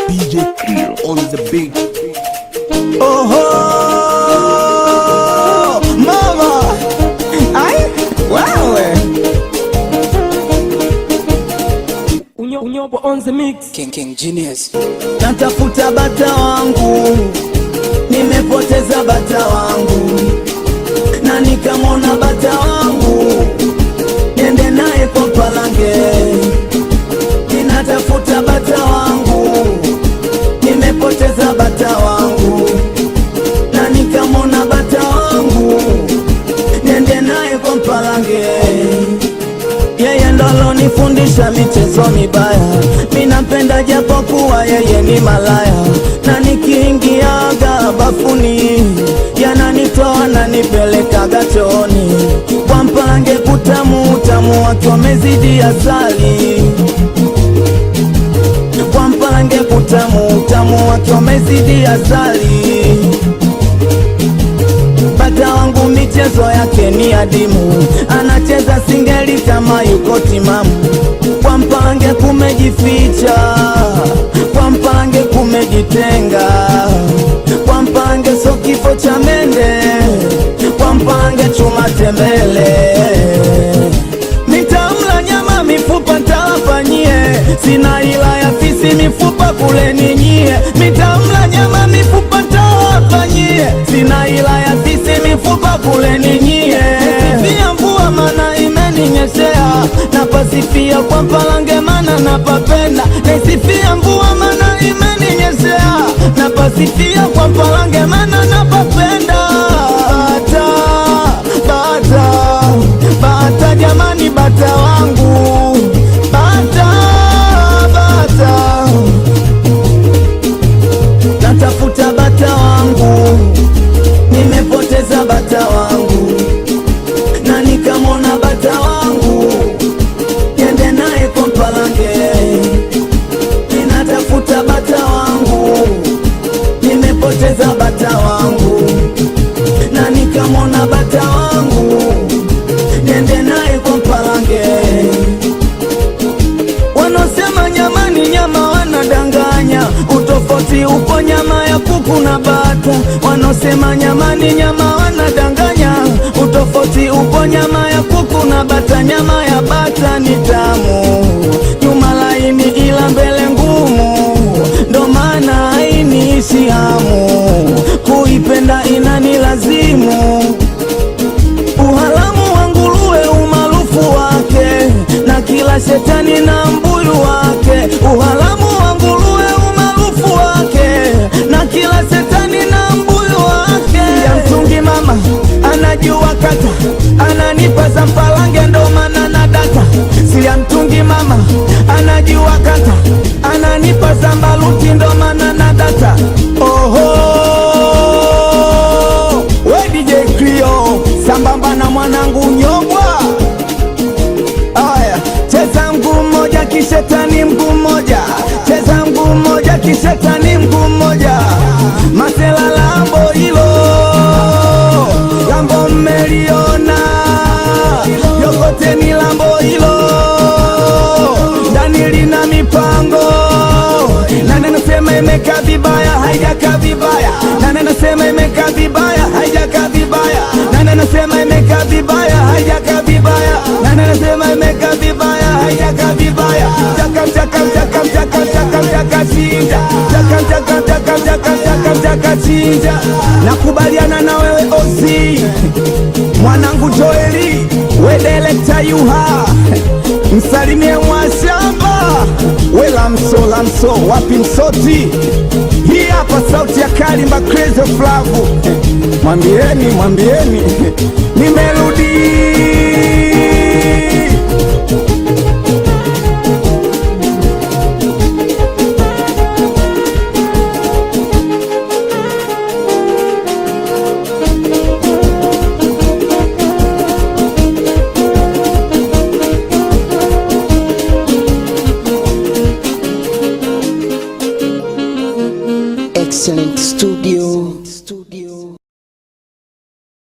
DJ Clear on the beat. Oh mama, ai wewe Unyobo on the mix. King Genius. natafuta bata wangu, nimepoteza bata wangu, na nikamwona bata wangu, niende naye kwa Mpalange. Ninatafuta bata wangu, nimepoteza bata wangu, na nikamwona bata wangu, niende naye kwa Mpalange. Yeye ndo alonifundisha michezo mibaya, minampenda japo kuwa yeye ni malaya, na nikiingiaga bafuni yananitoa na nipelekaga chooni. Kwa Mpalange kutamu, utamu wake wamezidi asali. Kwa Mpalange kutamu, utamu wake wamezidi asali. Bata wangu michezo yake ni adimu, anacheza singeli kama yuko timamu. Kwa Mpalange kumejificha, kwa Mpalange kumejitenga. Kwa Mpalange so kifo cha mende, kwa Mpalange chuma tembele. Nitamla nyama mifupa ntawafanyie, sina ila ya fisi mifupa kule ninyie. Nitamla nyama mifupa ntawafanyie, sina ila ya fisi mifupa kule ninyie. Nisifia mvua mana imeninyeshea, napasifia kwa Mpalange mana napapenda. Nisifia mvua mana imeninyeshea, napasifia kwa Mpalange mana napapenda. Bata jamani, bata wangu, bata natafuta bata wangu, nimepoteza bata wangu, na nikamwona bata wangu, niende naye kwa Mpalange. Ninatafuta bata wangu, nimepoteza bata wangu, na nikamwona bata wangu, niende naye kwa Mpalange. Wanosema nyama ni nyama wanadanganya, utofauti upo nyama ya kuku na bata. Wanosema nyama ni nyama wanadanganya, utofauti upo nyama ya kuku na bata. Nyama ya bata ni tamu, nyuma laini ila mbele ngumu, ndo maana hainiishi hamu, kuipenda inanilazimu. Uhalamu wa nguruwe umaarufu wake, na kila shetani na mbuyu wake. Uhalamu wa nguruwe umaarufu wake, na kila shetani na mbuyu wake. Ya mtungi mama anajua kata, ananipa za Mpalange ndo maana na data. Si ya mtungi mama anajua kata, ananipa za Mbaluti ndo maana na data. We DJ Cleo sambamba na mwanangu Nyobwa. Aya, cheza mguu mmoja kishetani mguu mmoja, cheza mguu mmoja kishetani mguu mmoja. Masela lambo hilo, lambo mmeliona, yokoteni lambo hilo, ndani lina mipango. Nani anasema imekaa vibaya, haijakaa vibaya. Nani anasema imekaa vibaya, haijakaa vibaya. Nani anasema imekaa vibaya, haijakaa vibaya. Nani anasema imekaa vibaya, haijakaa vibaya. Chaka chaka chaka chaka chaka chaka chinja, chaka chaka chaka chaka chaka chaka chinja. Nakubaliana na wewe Ozi, mwanangu Joeli, we director Yuha, msalimie Mwashamba, we Lamso, wapi Msoti. Hii hapa sauti ya Kalimba Crazy of Love. Mwambieni nimerudi.